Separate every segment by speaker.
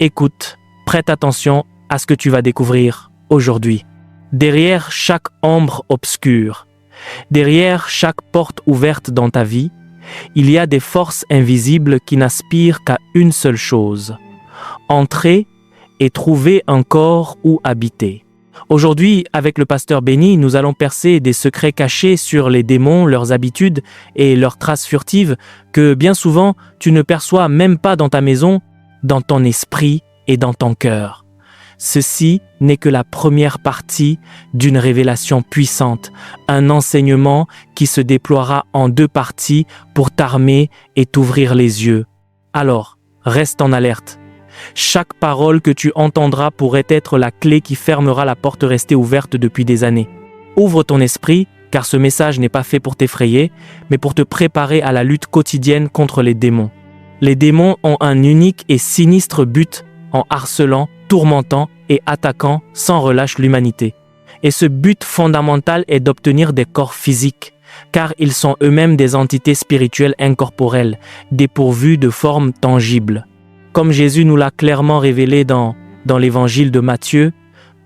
Speaker 1: Écoute, prête attention à ce que tu vas découvrir aujourd'hui. Derrière chaque ombre obscure, derrière chaque porte ouverte dans ta vie, il y a des forces invisibles qui n'aspirent qu'à une seule chose: entrer et trouver un corps où habiter. Aujourd'hui, avec le pasteur Benny, nous allons percer des secrets cachés sur les démons, leurs habitudes et leurs traces furtives que bien souvent tu ne perçois même pas dans ta maison, dans ton esprit et dans ton cœur. Ceci n'est que la première partie d'une révélation puissante, un enseignement qui se déploiera en 2 parties pour t'armer et t'ouvrir les yeux. Alors, reste en alerte. Chaque parole que tu entendras pourrait être la clé qui fermera la porte restée ouverte depuis des années. Ouvre ton esprit, car ce message n'est pas fait pour t'effrayer, mais pour te préparer à la lutte quotidienne contre les démons. Les démons ont un unique et sinistre but en harcelant, tourmentant et attaquant sans relâche l'humanité. Et ce but fondamental est d'obtenir des corps physiques, car ils sont eux-mêmes des entités spirituelles incorporelles, dépourvues de forme tangible. Comme Jésus nous l'a clairement révélé dans l'évangile de Matthieu,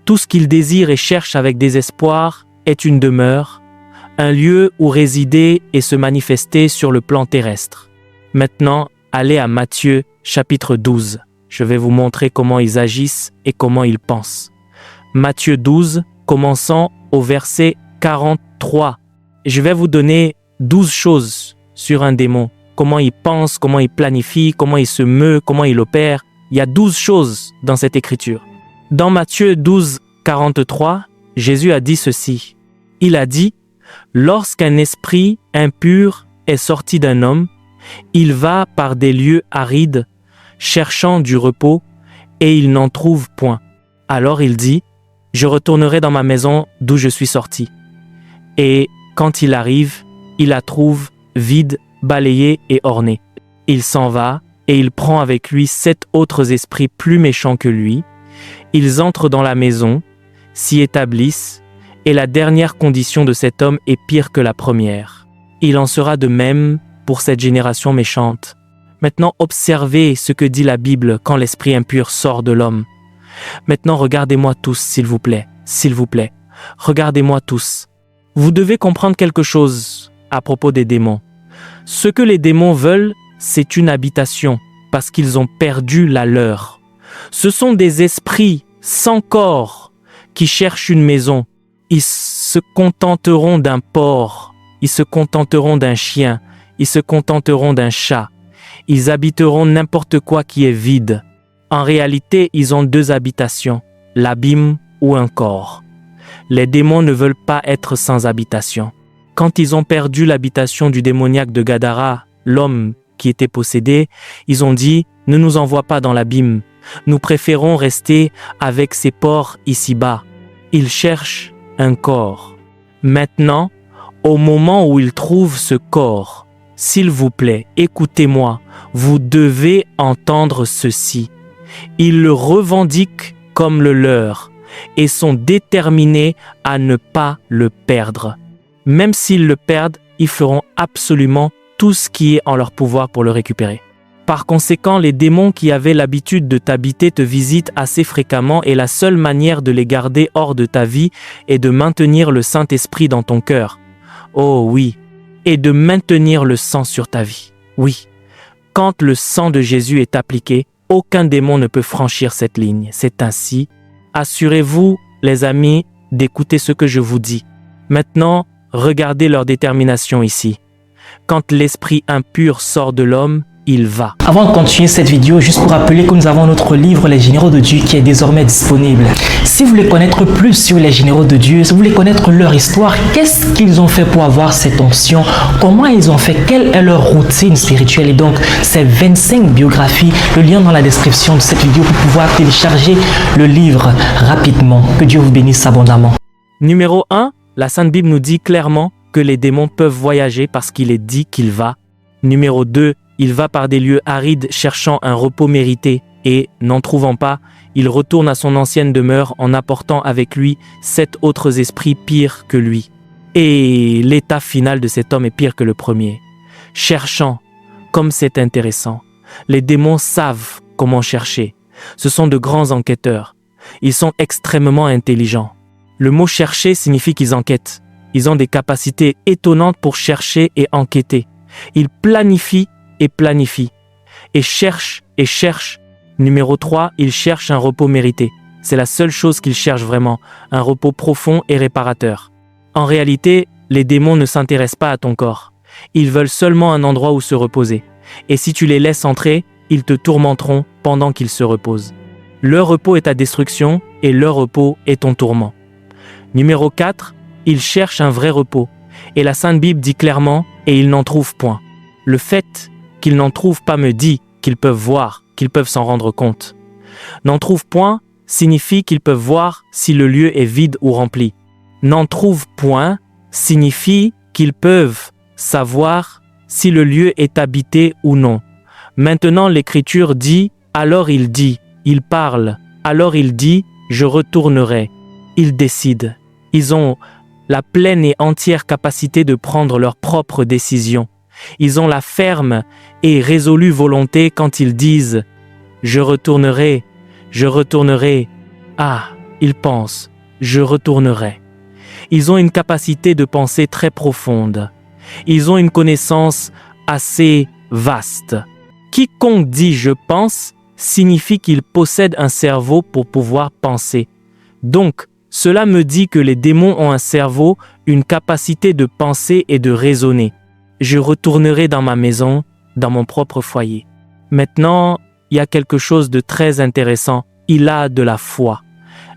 Speaker 1: tout ce qu'il désire et cherche avec désespoir est une demeure, un lieu où résider et se manifester sur le plan terrestre. Maintenant, allez à Matthieu chapitre 12. Je vais vous montrer comment ils agissent et comment ils pensent. Matthieu 12, commençant au verset 43. Je vais vous donner 12 choses sur un démon. Comment il pense, comment il planifie, comment il se meut, comment il opère. Il y a 12 choses dans cette écriture. Dans Matthieu 12, 43, Jésus a dit ceci. Il a dit, « Lorsqu'un esprit impur est sorti d'un homme, il va par des lieux arides, cherchant du repos, et il n'en trouve point. Alors il dit, « Je retournerai dans ma maison d'où je suis sorti. » Et quand il arrive, il la trouve vide, balayée et ornée. Il s'en va et il prend avec lui 7 autres esprits plus méchants que lui. Ils entrent dans la maison, s'y établissent, et la dernière condition de cet homme est pire que la première. Il en sera de même pour cette génération méchante. Maintenant, observez ce que dit la Bible quand l'esprit impur sort de l'homme. Maintenant, regardez-moi tous, s'il vous plaît. S'il vous plaît, regardez-moi tous. Vous devez comprendre quelque chose à propos des démons. Ce que les démons veulent, c'est une habitation, parce qu'ils ont perdu la leur. Ce sont des esprits sans corps qui cherchent une maison. Ils se contenteront d'un porc, ils se contenteront d'un chien, ils se contenteront d'un chat. Ils habiteront n'importe quoi qui est vide. En réalité, ils ont 2 habitations, l'abîme ou un corps. Les démons ne veulent pas être sans habitation. Quand ils ont perdu l'habitation du démoniaque de Gadara, l'homme qui était possédé, ils ont dit « Ne nous envoie pas dans l'abîme, nous préférons rester avec ces porcs ici-bas. » Ils cherchent un corps. Maintenant, au moment où ils trouvent ce corps, s'il vous plaît, écoutez-moi, vous devez entendre ceci. Ils le revendiquent comme le leur et sont déterminés à ne pas le perdre. Même s'ils le perdent, ils feront absolument tout ce qui est en leur pouvoir pour le récupérer. Par conséquent, les démons qui avaient l'habitude de t'habiter te visitent assez fréquemment et la seule manière de les garder hors de ta vie est de maintenir le Saint-Esprit dans ton cœur. Oh oui, et de maintenir le sang sur ta vie. Oui, quand le sang de Jésus est appliqué, aucun démon ne peut franchir cette ligne. C'est ainsi. Assurez-vous, les amis, d'écouter ce que je vous dis. Maintenant, regardez leur détermination ici. Quand l'esprit impur sort de l'homme, il va.
Speaker 2: Avant de continuer cette vidéo, juste pour rappeler que nous avons notre livre Les Généraux de Dieu qui est désormais disponible. Si vous voulez connaître plus sur les Généraux de Dieu, si vous voulez connaître leur histoire, qu'est-ce qu'ils ont fait pour avoir cette onction, comment ils ont fait, quelle est leur routine spirituelle, et donc ces 25 biographies, le lien dans la description de cette vidéo pour pouvoir télécharger le livre rapidement. Que Dieu vous bénisse abondamment.
Speaker 1: Numéro 1, la Sainte Bible nous dit clairement que les démons peuvent voyager parce qu'il est dit qu'il va. Numéro 2, il va par des lieux arides cherchant un repos mérité et, n'en trouvant pas, il retourne à son ancienne demeure en apportant avec lui 7 autres esprits pires que lui. Et l'état final de cet homme est pire que le premier. Cherchant, comme c'est intéressant. Les démons savent comment chercher. Ce sont de grands enquêteurs. Ils sont extrêmement intelligents. Le mot chercher signifie qu'ils enquêtent. Ils ont des capacités étonnantes pour chercher et enquêter. Ils planifient et planifient. Et cherchent et cherchent. Numéro 3, ils cherchent un repos mérité. C'est la seule chose qu'ils cherchent vraiment, un repos profond et réparateur. En réalité, les démons ne s'intéressent pas à ton corps. Ils veulent seulement un endroit où se reposer. Et si tu les laisses entrer, ils te tourmenteront pendant qu'ils se reposent. Leur repos est ta destruction et leur repos est ton tourment. Numéro 4, ils cherchent un vrai repos. Et la Sainte Bible dit clairement « et ils n'en trouvent point ». Le fait qu'ils n'en trouvent pas me dit qu'ils peuvent voir, qu'ils peuvent s'en rendre compte. N'en trouvent point signifie qu'ils peuvent voir si le lieu est vide ou rempli. N'en trouvent point signifie qu'ils peuvent savoir si le lieu est habité ou non. Maintenant, l'Écriture dit « alors il dit », il parle, alors il dit « je retournerai ». Ils décident. Ils ont la pleine et entière capacité de prendre leurs propres décisions. Ils ont la ferme et résolue volonté quand ils disent « je retournerai ». Ah, ils pensent « je retournerai ». Ils ont une capacité de pensée très profonde. Ils ont une connaissance assez vaste. Quiconque dit « je pense » signifie qu'il possède un cerveau pour pouvoir penser. Donc, cela me dit que les démons ont un cerveau, une capacité de penser et de raisonner. Je retournerai dans ma maison, dans mon propre foyer. Maintenant, il y a quelque chose de très intéressant. Il a de la foi.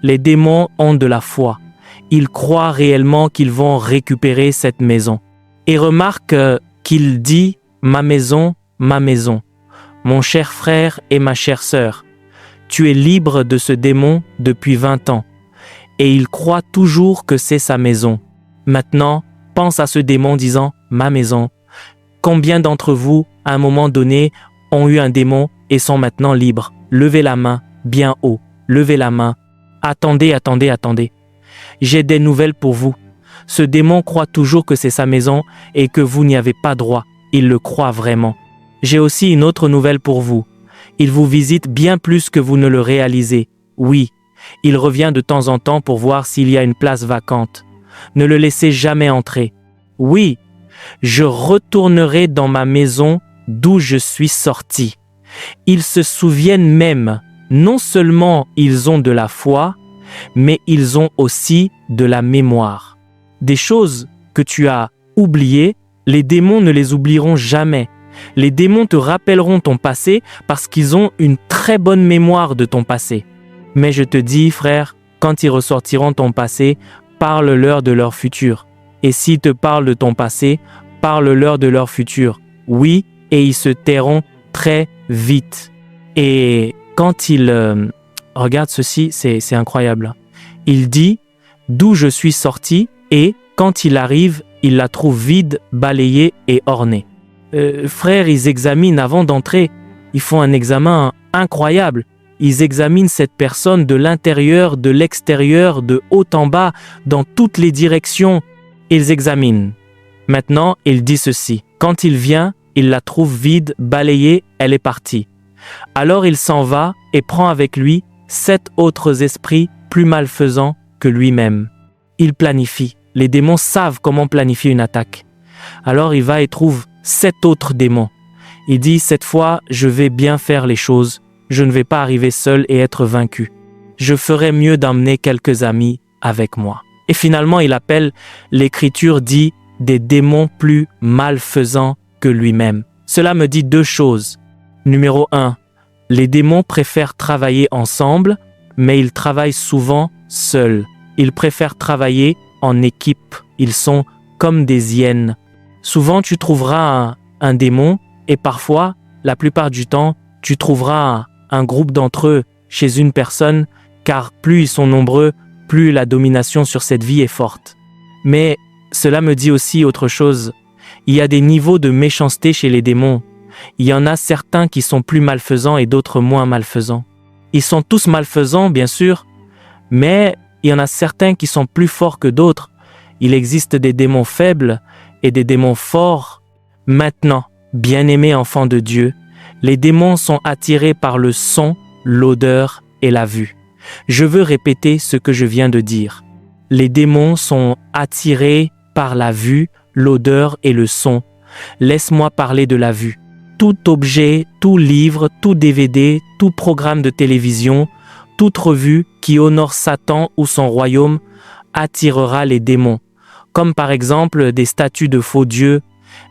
Speaker 1: Les démons ont de la foi. Ils croient réellement qu'ils vont récupérer cette maison. Et remarque qu'il dit « ma maison, mon cher frère et ma chère sœur, tu es libre de ce démon depuis 20 ans. » Et il croit toujours que c'est sa maison. Maintenant, pense à ce démon disant « ma maison ». Combien d'entre vous, à un moment donné, ont eu un démon et sont maintenant libres? Levez la main, bien haut. Levez la main. Attendez. J'ai des nouvelles pour vous. Ce démon croit toujours que c'est sa maison et que vous n'y avez pas droit. Il le croit vraiment. J'ai aussi une autre nouvelle pour vous. Il vous visite bien plus que vous ne le réalisez. Oui, il revient de temps en temps pour voir s'il y a une place vacante. Ne le laissez jamais entrer. Oui, je retournerai dans ma maison d'où je suis sorti. Ils se souviennent même, non seulement ils ont de la foi, mais ils ont aussi de la mémoire. Des choses que tu as oubliées, les démons ne les oublieront jamais. Les démons te rappelleront ton passé parce qu'ils ont une très bonne mémoire de ton passé. Mais je te dis, frère, quand ils ressortiront ton passé, parle-leur de leur futur. Et s'ils te parlent de ton passé, parle-leur de leur futur. Oui, et ils se tairont très vite. Et quand il... regarde ceci, c'est incroyable. Il dit « d'où je suis sorti » et quand il arrive, il la trouve vide, balayée et ornée. Frères, ils examinent avant d'entrer. Ils font un examen incroyable. Ils examinent cette personne de l'intérieur, de l'extérieur, de haut en bas, dans toutes les directions. Ils examinent. Maintenant, il dit ceci. Quand il vient, il la trouve vide, balayée, elle est partie. Alors il s'en va et prend avec lui 7 autres esprits plus malfaisants que lui-même. Il planifie. Les démons savent comment planifier une attaque. Alors il va et trouve 7 autres démons. Il dit, cette fois, je vais bien faire les choses. Je ne vais pas arriver seul et être vaincu. Je ferais mieux d'emmener quelques amis avec moi. Et finalement, il appelle, l'Écriture dit, des démons plus malfaisants que lui-même. Cela me dit 2 choses. Numéro 1, les démons préfèrent travailler ensemble, mais ils travaillent souvent seuls. Ils préfèrent travailler en équipe. Ils sont comme des hyènes. Souvent, tu trouveras un démon et parfois, la plupart du temps, tu trouveras un groupe d'entre eux chez une personne, car plus ils sont nombreux, plus la domination sur cette vie est forte. Mais cela me dit aussi autre chose. Il y a des niveaux de méchanceté chez les démons. Il y en a certains qui sont plus malfaisants et d'autres moins malfaisants. Ils sont tous malfaisants, bien sûr, mais il y en a certains qui sont plus forts que d'autres. Il existe des démons faibles et des démons forts. Maintenant, bien-aimés enfants de Dieu, les démons sont attirés par le son l'odeur et la vue. Je veux répéter ce que je viens de dire. Les démons sont attirés par la vue, l'odeur et le son. Laisse-moi parler de la vue. Tout objet, tout livre, tout DVD, tout programme de télévision, toute revue qui honore Satan ou son royaume attirera les démons, comme par exemple des statues de faux dieux,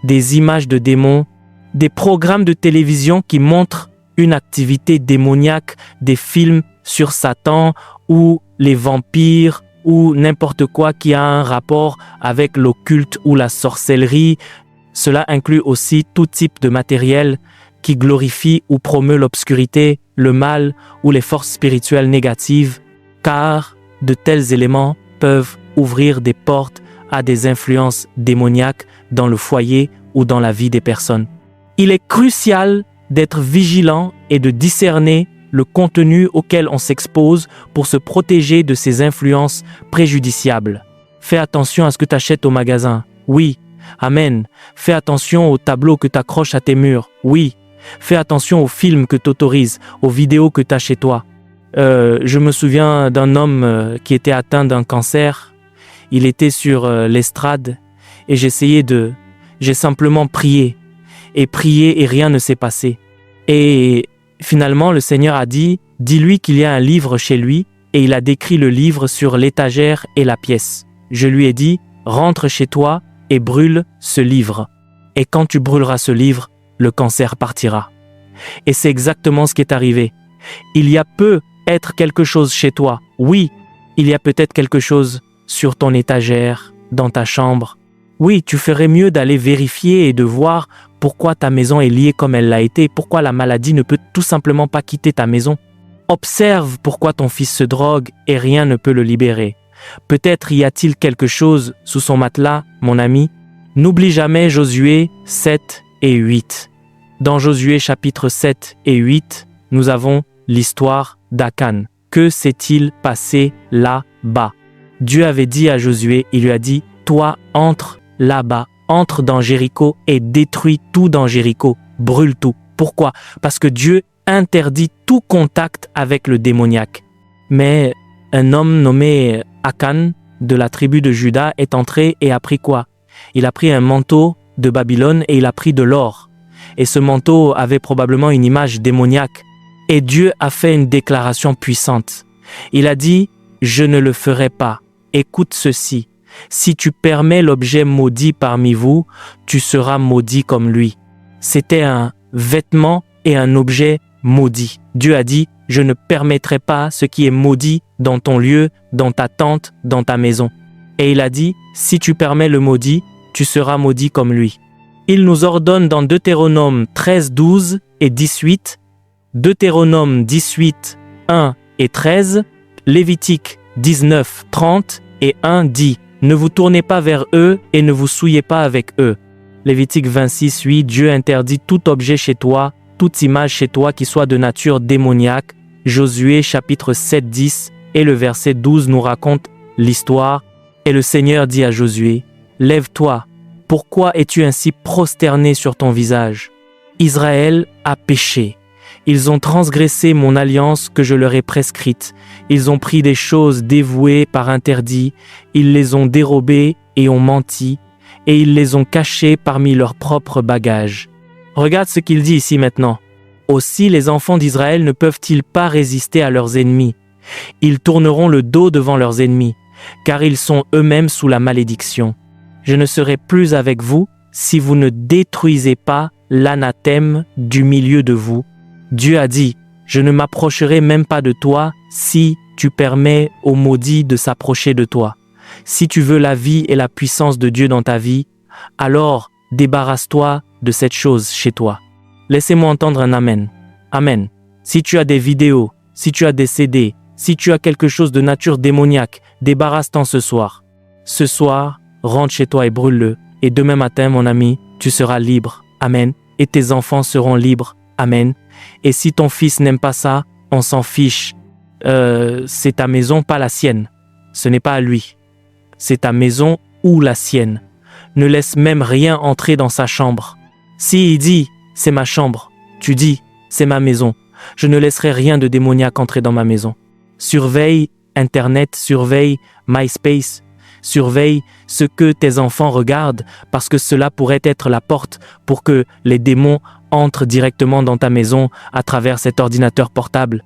Speaker 1: des images de démons, des programmes de télévision qui montrent une activité démoniaque, des films sur Satan ou les vampires ou n'importe quoi qui a un rapport avec l'occulte ou la sorcellerie. Cela inclut aussi tout type de matériel qui glorifie ou promeut l'obscurité, le mal ou les forces spirituelles négatives, car de tels éléments peuvent ouvrir des portes à des influences démoniaques dans le foyer ou dans la vie des personnes. Il est crucial d'être vigilant et de discerner le contenu auquel on s'expose pour se protéger de ces influences préjudiciables. Fais attention à ce que tu achètes au magasin. Oui, amen. Fais attention aux tableaux que tu accroches à tes murs. Oui. Fais attention aux films que tu autorises, aux vidéos que tu as chez toi. Je me souviens d'un homme qui était atteint d'un cancer. Il était sur l'estrade et j'ai simplement prié et rien ne s'est passé. Et finalement, le Seigneur a dit, dis-lui qu'il y a un livre chez lui, et il a décrit le livre sur l'étagère et la pièce. Je lui ai dit, rentre chez toi et brûle ce livre. Et quand tu brûleras ce livre, le cancer partira. Et c'est exactement ce qui est arrivé. Il y a peut être quelque chose chez toi. Oui, il y a peut-être quelque chose sur ton étagère, dans ta chambre. Oui, tu ferais mieux d'aller vérifier et de voir pourquoi ta maison est liée comme elle l'a été, pourquoi la maladie ne peut tout simplement pas quitter ta maison. Observe pourquoi ton fils se drogue et rien ne peut le libérer. Peut-être y a-t-il quelque chose sous son matelas, mon ami. N'oublie jamais Josué 7 et 8. Dans Josué chapitre 7 et 8, nous avons l'histoire d'Akan. Que s'est-il passé là-bas? Dieu avait dit à Josué, il lui a dit, toi, entre là-bas, entre dans Jéricho et détruis tout dans Jéricho, brûle tout. Pourquoi? Parce que Dieu interdit tout contact avec le démoniaque. Mais un homme nommé Akan, de la tribu de Juda, est entré et a pris quoi? Il a pris un manteau de Babylone et il a pris de l'or. Et ce manteau avait probablement une image démoniaque. Et Dieu a fait une déclaration puissante. Il a dit, je ne le ferai pas. Écoute ceci. Si tu permets l'objet maudit parmi vous, tu seras maudit comme lui. C'était un vêtement et un objet maudit. Dieu a dit, je ne permettrai pas ce qui est maudit dans ton lieu, dans ta tente, dans ta maison. Et il a dit, si tu permets le maudit, tu seras maudit comme lui. Il nous ordonne dans Deutéronome 13, 12 et 18, Deutéronome 18, 1 et 13, Lévitique 19, 30 et 1 dit, ne vous tournez pas vers eux et ne vous souillez pas avec eux. Lévitique 26, 8, Dieu interdit tout objet chez toi, toute image chez toi qui soit de nature démoniaque. Josué chapitre 7, 10 et le verset 12 nous raconte l'histoire. Et le Seigneur dit à Josué, lève-toi, pourquoi es-tu ainsi prosterné sur ton visage? Israël a péché. Ils ont transgressé mon alliance que je leur ai prescrite. Ils ont pris des choses dévouées par interdit. Ils les ont dérobées et ont menti. Et ils les ont cachées parmi leurs propres bagages. Regarde ce qu'il dit ici maintenant. Aussi les enfants d'Israël ne peuvent-ils pas résister à leurs ennemis? Ils tourneront le dos devant leurs ennemis, car ils sont eux-mêmes sous la malédiction. Je ne serai plus avec vous si vous ne détruisez pas l'anathème du milieu de vous. Dieu a dit, je ne m'approcherai même pas de toi si tu permets au maudit de s'approcher de toi. Si tu veux la vie et la puissance de Dieu dans ta vie, alors débarrasse-toi de cette chose chez toi. Laissez-moi entendre un amen. Amen. Si tu as des vidéos, si tu as des CD, si tu as quelque chose de nature démoniaque, débarrasse-t'en ce soir. Ce soir, rentre chez toi et brûle-le. Et demain matin, mon ami, tu seras libre. Amen. Et tes enfants seront libres. Amen. Et si ton fils n'aime pas ça, on s'en fiche. C'est ta maison, pas la sienne. Ce n'est pas à lui. C'est ta maison ou la sienne. Ne laisse même rien entrer dans sa chambre. S'il dit, c'est ma chambre, tu dis, c'est ma maison. Je ne laisserai rien de démoniaque entrer dans ma maison. Surveille Internet, surveille MySpace, surveille ce que tes enfants regardent parce que cela pourrait être la porte pour que les démons entrent directement dans ta maison à travers cet ordinateur portable.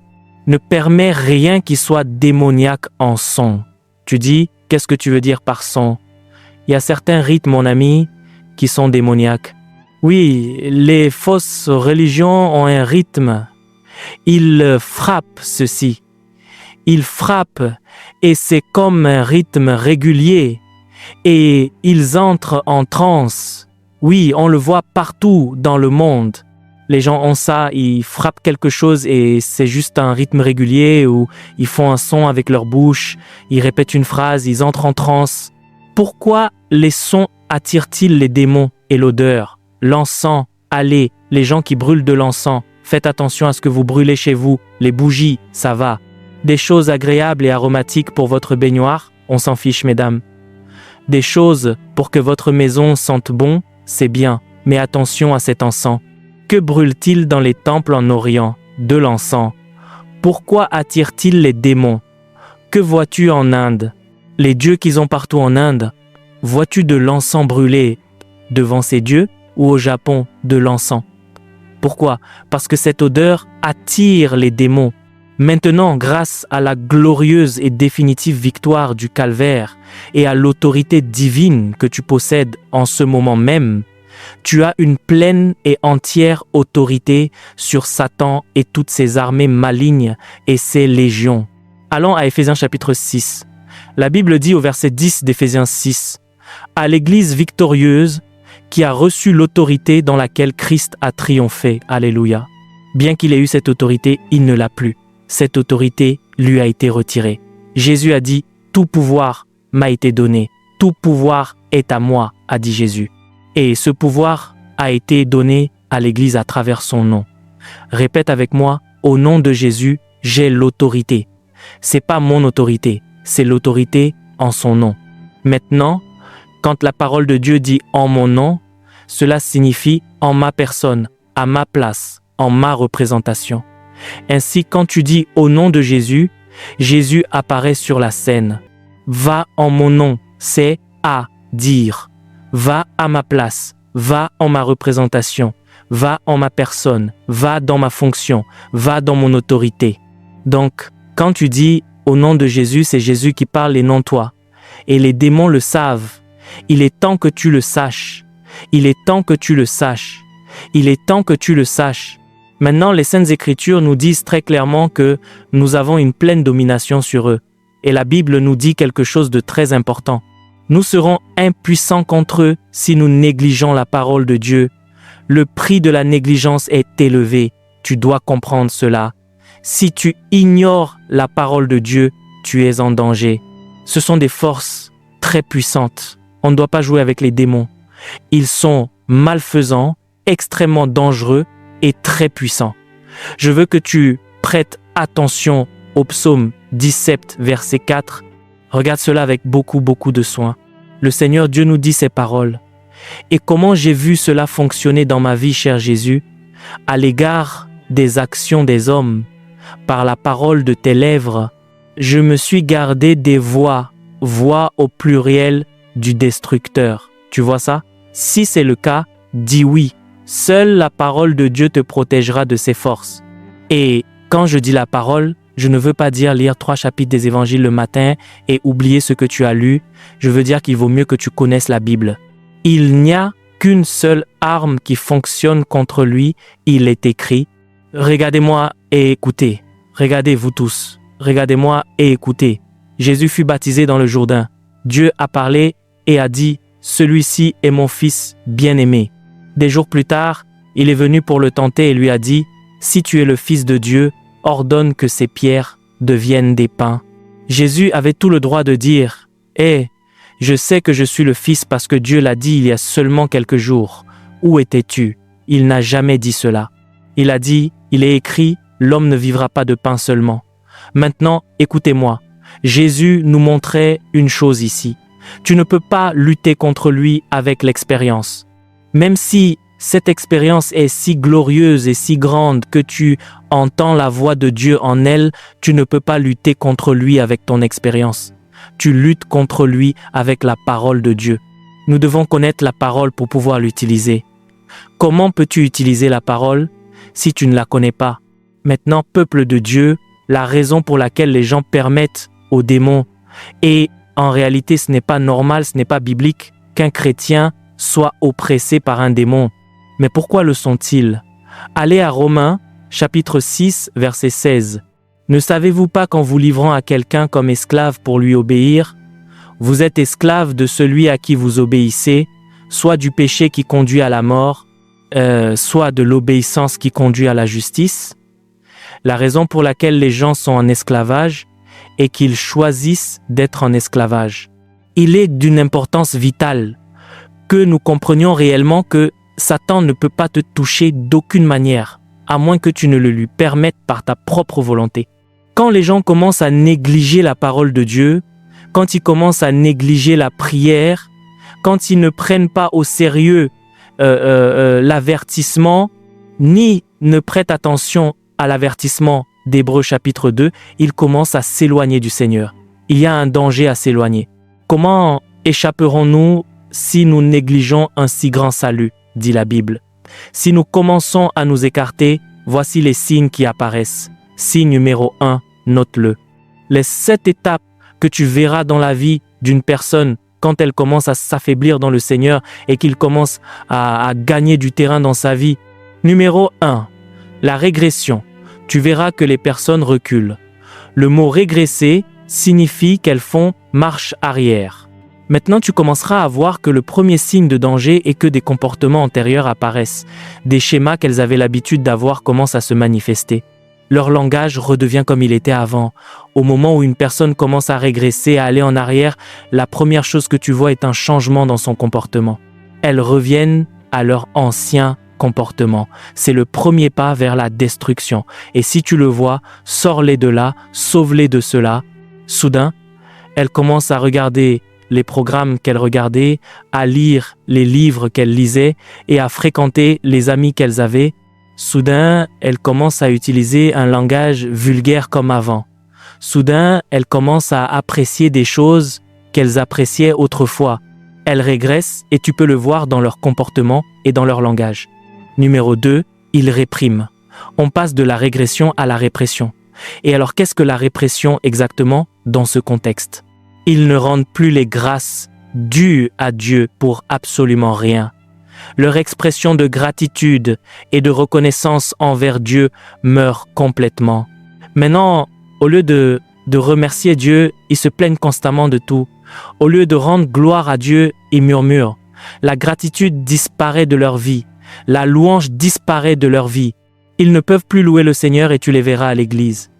Speaker 1: Ne permets rien qui soit démoniaque en son. Tu dis, qu'est-ce que tu veux dire par son? Il y a certains rites, mon ami, qui sont démoniaques. Oui, les fausses religions ont un rythme. Ils frappent ceci. Ils frappent et c'est comme un rythme régulier. Et ils entrent en transe. Oui, on le voit partout dans le monde. Les gens ont ça, ils frappent quelque chose et c'est juste un rythme régulier où ils font un son avec leur bouche, ils répètent une phrase, ils entrent en transe. Pourquoi les sons attirent-ils les démons et l'odeur? L'encens, allez, les gens qui brûlent de l'encens, faites attention à ce que vous brûlez chez vous. Les bougies, ça va. Des choses agréables et aromatiques pour votre baignoire, on s'en fiche, mesdames. Des choses pour que votre maison sente bon, c'est bien, mais attention à cet encens. Que brûle-t-il dans les temples en Orient? De l'encens. Pourquoi attire-t-il les démons? Que vois-tu en Inde? Les dieux qu'ils ont partout en Inde. Vois-tu de l'encens brûlé devant ces dieux ou au Japon de l'encens? Pourquoi? Parce que cette odeur attire les démons. Maintenant, grâce à la glorieuse et définitive victoire du calvaire et à l'autorité divine que tu possèdes en ce moment même, tu as une pleine et entière autorité sur Satan et toutes ses armées malignes et ses légions. Allons à Éphésiens chapitre 6. La Bible dit au verset 10 d'Éphésiens 6, « À l'Église victorieuse qui a reçu l'autorité dans laquelle Christ a triomphé. » Alléluia. Bien qu'il ait eu cette autorité, il ne l'a plus. Cette autorité lui a été retirée. Jésus a dit, « Tout pouvoir m'a été donné. Tout pouvoir est à moi, a dit Jésus. » Et ce pouvoir a été donné à l'Église à travers son nom. Répète avec moi, au nom de Jésus, j'ai l'autorité. C'est pas mon autorité, c'est l'autorité en son nom. Maintenant, quand la parole de Dieu dit en mon nom, cela signifie en ma personne, à ma place, en ma représentation. Ainsi, quand tu dis au nom de Jésus, Jésus apparaît sur la scène. Va en mon nom, c'est à dire. Va à ma place, va en ma représentation, va en ma personne, va dans ma fonction, va dans mon autorité. Donc, quand tu dis au nom de Jésus, c'est Jésus qui parle et non toi. Et les démons le savent. Il est temps que tu le saches. Il est temps que tu le saches. Il est temps que tu le saches. Maintenant, les Saintes Écritures nous disent très clairement que nous avons une pleine domination sur eux. Et la Bible nous dit quelque chose de très important. Nous serons impuissants contre eux si nous négligeons la parole de Dieu. Le prix de la négligence est élevé. Tu dois comprendre cela. Si tu ignores la parole de Dieu, tu es en danger. Ce sont des forces très puissantes. On ne doit pas jouer avec les démons. Ils sont malfaisants, extrêmement dangereux et très puissants. Je veux que tu prêtes attention au psaume 17, verset 4. Regarde cela avec beaucoup de soin. Le Seigneur Dieu nous dit ces paroles. Et comment j'ai vu cela fonctionner dans ma vie, cher Jésus, à l'égard des actions des hommes, par la parole de tes lèvres, je me suis gardé des voix au pluriel du destructeur. Tu vois ça? Si c'est le cas, dis oui. Seule la parole de Dieu te protégera de ses forces. Et quand je dis la parole, je ne veux pas dire lire 3 chapitres des évangiles le matin et oublier ce que tu as lu. Je veux dire qu'il vaut mieux que tu connaisses la Bible. Il n'y a qu'une seule arme qui fonctionne contre lui. Il est écrit. Regardez-moi et écoutez. Regardez vous tous. Regardez-moi et écoutez. Jésus fut baptisé dans le Jourdain. Dieu a parlé et a dit, « Celui-ci est mon fils bien-aimé. » Des jours plus tard, il est venu pour le tenter et lui a dit, « Si tu es le fils de Dieu, ordonne que ces pierres deviennent des pains. » Jésus avait tout le droit de dire, « je sais que je suis le Fils parce que Dieu l'a dit il y a seulement quelques jours. Où étais-tu » Il n'a jamais dit cela. Il a dit, il est écrit, « L'homme ne vivra pas de pain seulement. » Maintenant, écoutez-moi. Jésus nous montrait une chose ici. Tu ne peux pas lutter contre lui avec l'expérience. Même si Cette expérience est si glorieuse et si grande que tu entends la voix de Dieu en elle, tu ne peux pas lutter contre lui avec ton expérience. Tu luttes contre lui avec la parole de Dieu. Nous devons connaître la parole pour pouvoir l'utiliser. Comment peux-tu utiliser la parole si tu ne la connais pas? Maintenant, peuple de Dieu, la raison pour laquelle les gens permettent aux démons, et en réalité ce n'est pas normal, ce n'est pas biblique qu'un chrétien soit oppressé par un démon. Mais pourquoi le sont-ils? Allez à Romains, chapitre 6, verset 16. Ne savez-vous pas qu'en vous livrant à quelqu'un comme esclave pour lui obéir, vous êtes esclave de celui à qui vous obéissez, soit du péché qui conduit à la mort, soit de l'obéissance qui conduit à la justice? La raison pour laquelle les gens sont en esclavage est qu'ils choisissent d'être en esclavage. Il est d'une importance vitale que nous comprenions réellement que Satan ne peut pas te toucher d'aucune manière, à moins que tu ne le lui permettes par ta propre volonté. Quand les gens commencent à négliger la parole de Dieu, quand ils commencent à négliger la prière, quand ils ne prennent pas au sérieux l'avertissement, ni ne prêtent attention à l'avertissement d'Hébreux chapitre 2, ils commencent à s'éloigner du Seigneur. Il y a un danger à s'éloigner. Comment échapperons-nous si nous négligeons un si grand salut, dit la Bible? Si nous commençons à nous écarter, voici les signes qui apparaissent. Signe numéro 1, note-le. Les 7 étapes que tu verras dans la vie d'une personne quand elle commence à s'affaiblir dans le Seigneur et qu'il commence à gagner du terrain dans sa vie. Numéro 1, la régression. Tu verras que les personnes reculent. Le mot régresser signifie qu'elles font marche arrière. Maintenant, tu commenceras à voir que le premier signe de danger est que des comportements antérieurs apparaissent. Des schémas qu'elles avaient l'habitude d'avoir commencent à se manifester. Leur langage redevient comme il était avant. Au moment où une personne commence à régresser, à aller en arrière, la première chose que tu vois est un changement dans son comportement. Elles reviennent à leur ancien comportement. C'est le premier pas vers la destruction. Et si tu le vois, sors-les de là, sauve-les de cela. Soudain, elles commencent à regarder les programmes qu'elles regardaient, à lire les livres qu'elles lisaient et à fréquenter les amis qu'elles avaient. Soudain, elles commencent à utiliser un langage vulgaire comme avant. Soudain, elles commencent à apprécier des choses qu'elles appréciaient autrefois. Elles régressent et tu peux le voir dans leur comportement et dans leur langage. Numéro 2, ils répriment. On passe de la régression à la répression. Et alors, qu'est-ce que la répression exactement dans ce contexte? Ils ne rendent plus les grâces dues à Dieu pour absolument rien. Leur expression de gratitude et de reconnaissance envers Dieu meurt complètement. Maintenant, au lieu de remercier Dieu, ils se plaignent constamment de tout. Au lieu de rendre gloire à Dieu, ils murmurent. La gratitude disparaît de leur vie. La louange disparaît de leur vie. Ils ne peuvent plus louer le Seigneur et tu les verras à l'église.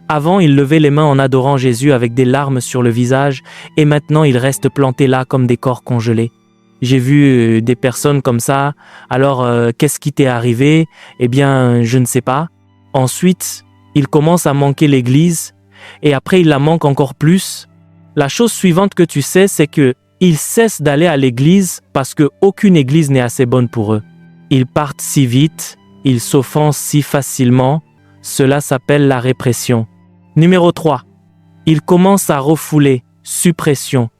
Speaker 1: Avant, ils levaient les mains en adorant Jésus avec des larmes sur le visage et maintenant ils restent plantés là comme des corps congelés. J'ai vu des personnes comme ça. Alors, qu'est-ce qui t'est arrivé? Eh bien, je ne sais pas. Ensuite, ils commencent à manquer l'église et après ils la manquent encore plus. La chose suivante que tu sais, c'est que ils cessent d'aller à l'église parce qu'aucune église n'est assez bonne pour eux. Ils partent si vite, ils s'offensent si facilement. Cela s'appelle la répression. Numéro 3. Ils commencent à refouler, suppression.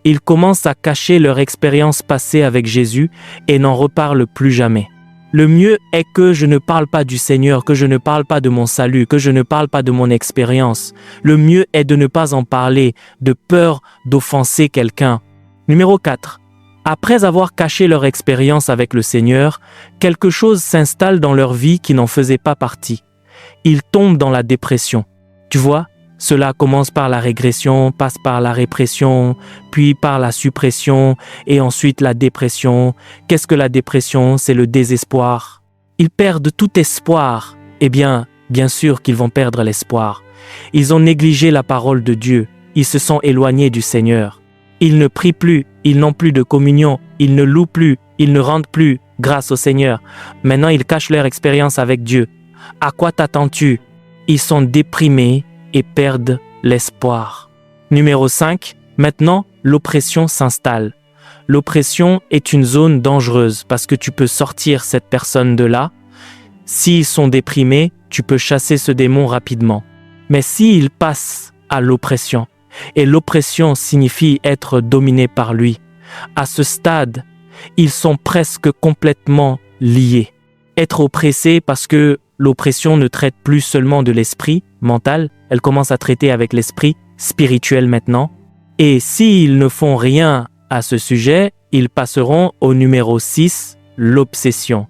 Speaker 1: Ils commencent à cacher leur expérience passée avec Jésus et n'en reparlent plus jamais. Le mieux est que je ne parle pas du Seigneur, que je ne parle pas de mon salut, que je ne parle pas de mon expérience. Le mieux est de ne pas en parler, de peur d'offenser quelqu'un. Numéro 4. Après avoir caché leur expérience avec le Seigneur, quelque chose s'installe dans leur vie qui n'en faisait pas partie. Ils tombent dans la dépression. Tu vois, cela commence par la régression, passe par la répression, puis par la suppression et ensuite la dépression. Qu'est-ce que la dépression? C'est le désespoir. Ils perdent tout espoir. Eh bien sûr qu'ils vont perdre l'espoir. Ils ont négligé la parole de Dieu. Ils se sont éloignés du Seigneur. Ils ne prient plus, ils n'ont plus de communion, ils ne louent plus, ils ne rendent plus grâce au Seigneur. Maintenant, ils cachent leur expérience avec Dieu. À quoi t'attends-tu? Ils sont déprimés et perdent l'espoir. Numéro 5. Maintenant, l'oppression s'installe. L'oppression est une zone dangereuse parce que tu peux sortir cette personne de là. S'ils sont déprimés, tu peux chasser ce démon rapidement. Mais s'ils passent à l'oppression, et l'oppression signifie être dominé par lui, à ce stade, ils sont presque complètement liés. Être oppressé parce que l'oppression ne traite plus seulement de l'esprit mental, elle commence à traiter avec l'esprit spirituel maintenant. Et s'ils ne font rien à ce sujet, ils passeront au numéro 6, l'obsession.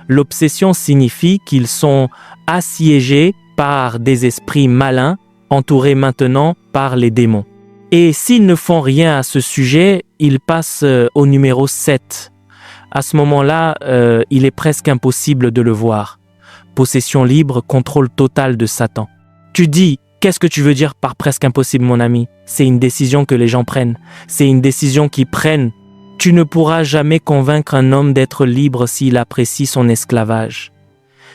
Speaker 1: L'obsession signifie qu'ils sont assiégés par des esprits malins, entourés maintenant par les démons. Et s'ils ne font rien à ce sujet, ils passent au numéro 7. À ce moment-là, il est presque impossible de le voir. Possession libre, contrôle total de Satan. Tu dis, qu'est-ce que tu veux dire par presque impossible, mon ami? C'est une décision que les gens prennent. C'est une décision qu'ils prennent. Tu ne pourras jamais convaincre un homme d'être libre s'il apprécie son esclavage.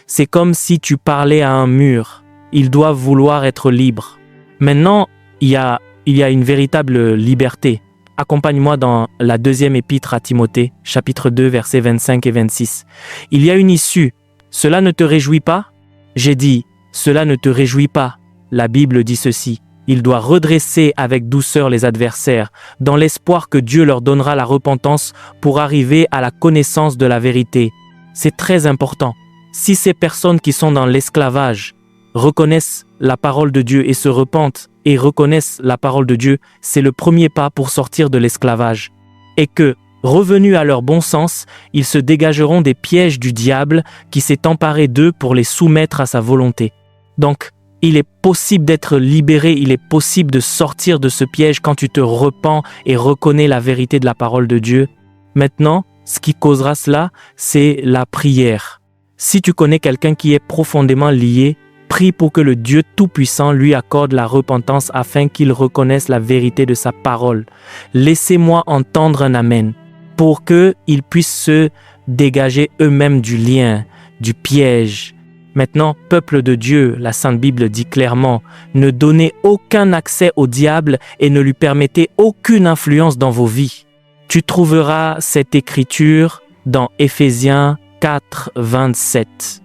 Speaker 1: C'est comme si tu parlais à un mur. Ils doivent vouloir être libres. Maintenant, il y a une véritable liberté. Accompagne-moi dans la deuxième épître à Timothée, chapitre 2, versets 25 et 26. Il y a une issue. Cela ne te réjouit pas? J'ai dit, cela ne te réjouit pas. La Bible dit ceci. Il doit redresser avec douceur les adversaires, dans l'espoir que Dieu leur donnera la repentance pour arriver à la connaissance de la vérité. C'est très important. Si ces personnes qui sont dans l'esclavage reconnaissent la parole de Dieu et se repentent et reconnaissent la parole de Dieu, c'est le premier pas pour sortir de l'esclavage. Et que, revenus à leur bon sens, ils se dégageront des pièges du diable qui s'est emparé d'eux pour les soumettre à sa volonté. Donc, il est possible d'être libéré, il est possible de sortir de ce piège quand tu te repens et reconnais la vérité de la parole de Dieu. Maintenant, ce qui causera cela, c'est la prière. Si tu connais quelqu'un qui est profondément lié, prie pour que le Dieu Tout-Puissant lui accorde la repentance afin qu'il reconnaisse la vérité de sa parole. Laissez-moi entendre un amen, pour qu'ils puissent se dégager eux-mêmes du lien, du piège. Maintenant, peuple de Dieu, la Sainte Bible dit clairement, ne donnez aucun accès au diable et ne lui permettez aucune influence dans vos vies. Tu trouveras cette écriture dans Éphésiens 4, 27.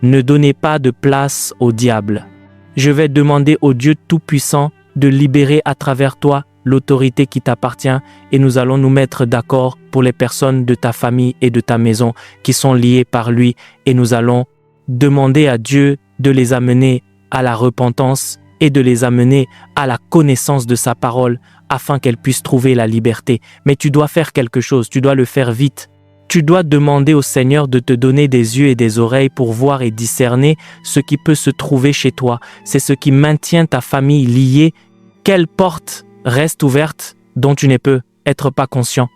Speaker 1: Ne donnez pas de place au diable. Je vais demander au Dieu Tout-Puissant de libérer à travers toi l'autorité qui t'appartient et nous allons nous mettre d'accord pour les personnes de ta famille et de ta maison qui sont liées par lui et nous allons demander à Dieu de les amener à la repentance et de les amener à la connaissance de sa parole afin qu'elles puissent trouver la liberté. Mais tu dois faire quelque chose, tu dois le faire vite. Tu dois demander au Seigneur de te donner des yeux et des oreilles pour voir et discerner ce qui peut se trouver chez toi. C'est ce qui maintient ta famille liée. Quelle porte reste ouverte dont tu ne peux être pas conscient?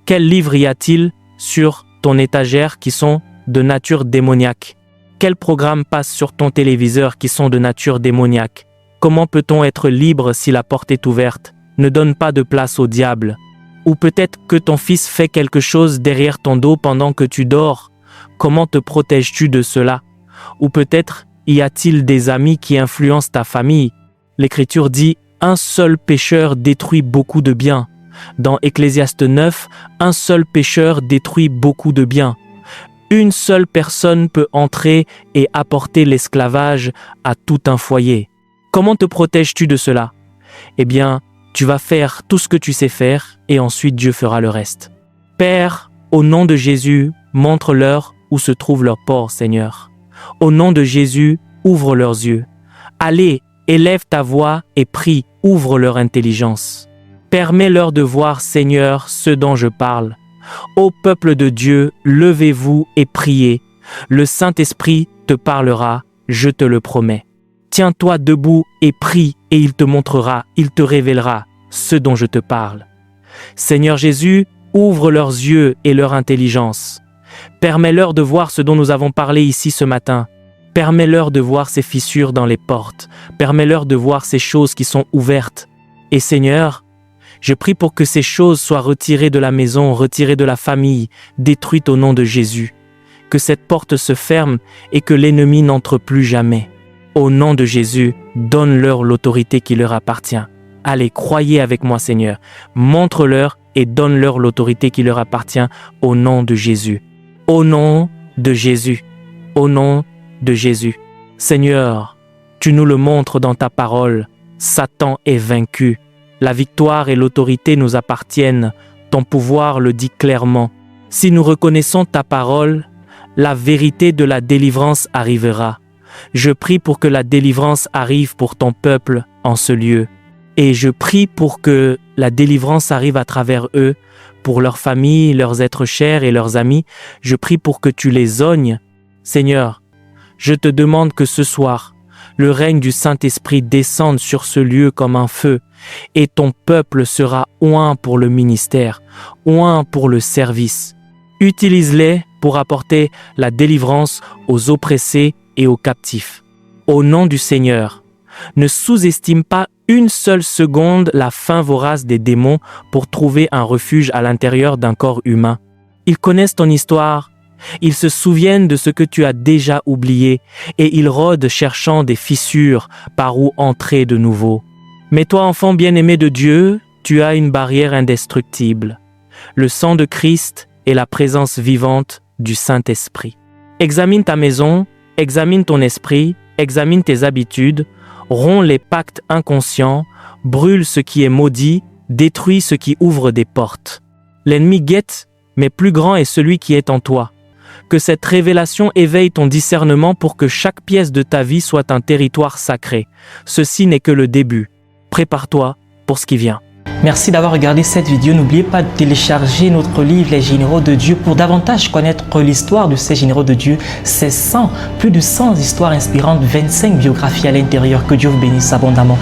Speaker 1: Quels livres y a-t-il sur ton étagère qui sont de nature démoniaque? Quels programmes passent sur ton téléviseur qui sont de nature démoniaque? Comment peut-on être libre si la porte est ouverte? Ne donne pas de place au diable. Ou peut-être que ton fils fait quelque chose derrière ton dos pendant que tu dors. Comment te protèges-tu de cela? Ou peut-être y a-t-il des amis qui influencent ta famille? L'Écriture dit « Un seul pécheur détruit beaucoup de biens ». Dans Ecclésiaste 9, un seul pécheur détruit beaucoup de biens. Une seule personne peut entrer et apporter l'esclavage à tout un foyer. Comment te protèges-tu de cela? Eh bien, tu vas faire tout ce que tu sais faire et ensuite Dieu fera le reste. Père, au nom de Jésus, montre-leur où se trouve leur port, Seigneur. Au nom de Jésus, ouvre leurs yeux. Allez, élève ta voix et prie, ouvre leur intelligence. Permets-leur de voir, Seigneur, ce dont je parle. Ô peuple de Dieu, levez-vous et priez. Le Saint-Esprit te parlera, je te le promets. Tiens-toi debout et prie, et il te montrera, il te révélera ce dont je te parle. Seigneur Jésus, ouvre leurs yeux et leur intelligence. Permets-leur de voir ce dont nous avons parlé ici ce matin. Permets-leur de voir ces fissures dans les portes. Permets-leur de voir ces choses qui sont ouvertes. Et Seigneur, je prie pour que ces choses soient retirées de la maison, retirées de la famille, détruites au nom de Jésus. Que cette porte se ferme et que l'ennemi n'entre plus jamais. Au nom de Jésus, donne-leur l'autorité qui leur appartient. Allez, croyez avec moi, Seigneur. Montre-leur et donne-leur l'autorité qui leur appartient au nom de Jésus. Au nom de Jésus. Au nom de Jésus. Seigneur, tu nous le montres dans ta parole. Satan est vaincu. La victoire et l'autorité nous appartiennent. Ton pouvoir le dit clairement. Si nous reconnaissons ta parole, la vérité de la délivrance arrivera. Je prie pour que la délivrance arrive pour ton peuple en ce lieu. Et je prie pour que la délivrance arrive à travers eux, pour leurs familles, leurs êtres chers et leurs amis. Je prie pour que tu les ognes. Seigneur, je te demande que ce soir, le règne du Saint-Esprit descende sur ce lieu comme un feu, et ton peuple sera oint pour le ministère, oint pour le service. Utilise-les pour apporter la délivrance aux oppressés et aux captifs. Au nom du Seigneur, ne sous-estime pas une seule seconde la faim vorace des démons pour trouver un refuge à l'intérieur d'un corps humain. Ils connaissent ton histoire, ils se souviennent de ce que tu as déjà oublié et ils rôdent cherchant des fissures par où entrer de nouveau. Mais toi, enfant bien-aimé de Dieu, tu as une barrière indestructible, le sang de Christ et la présence vivante du Saint-Esprit. Examine ta maison, examine ton esprit, examine tes habitudes, romps les pactes inconscients, brûle ce qui est maudit, détruis ce qui ouvre des portes. L'ennemi guette, mais plus grand est celui qui est en toi. Que cette révélation éveille ton discernement pour que chaque pièce de ta vie soit un territoire sacré. Ceci n'est que le début. Prépare-toi pour ce qui vient.
Speaker 2: Merci d'avoir regardé cette vidéo. N'oubliez pas de télécharger notre livre Les Généraux de Dieu pour davantage connaître l'histoire de ces généraux de Dieu. C'est plus de 100 histoires inspirantes, 25 biographies à l'intérieur. Que Dieu vous bénisse abondamment.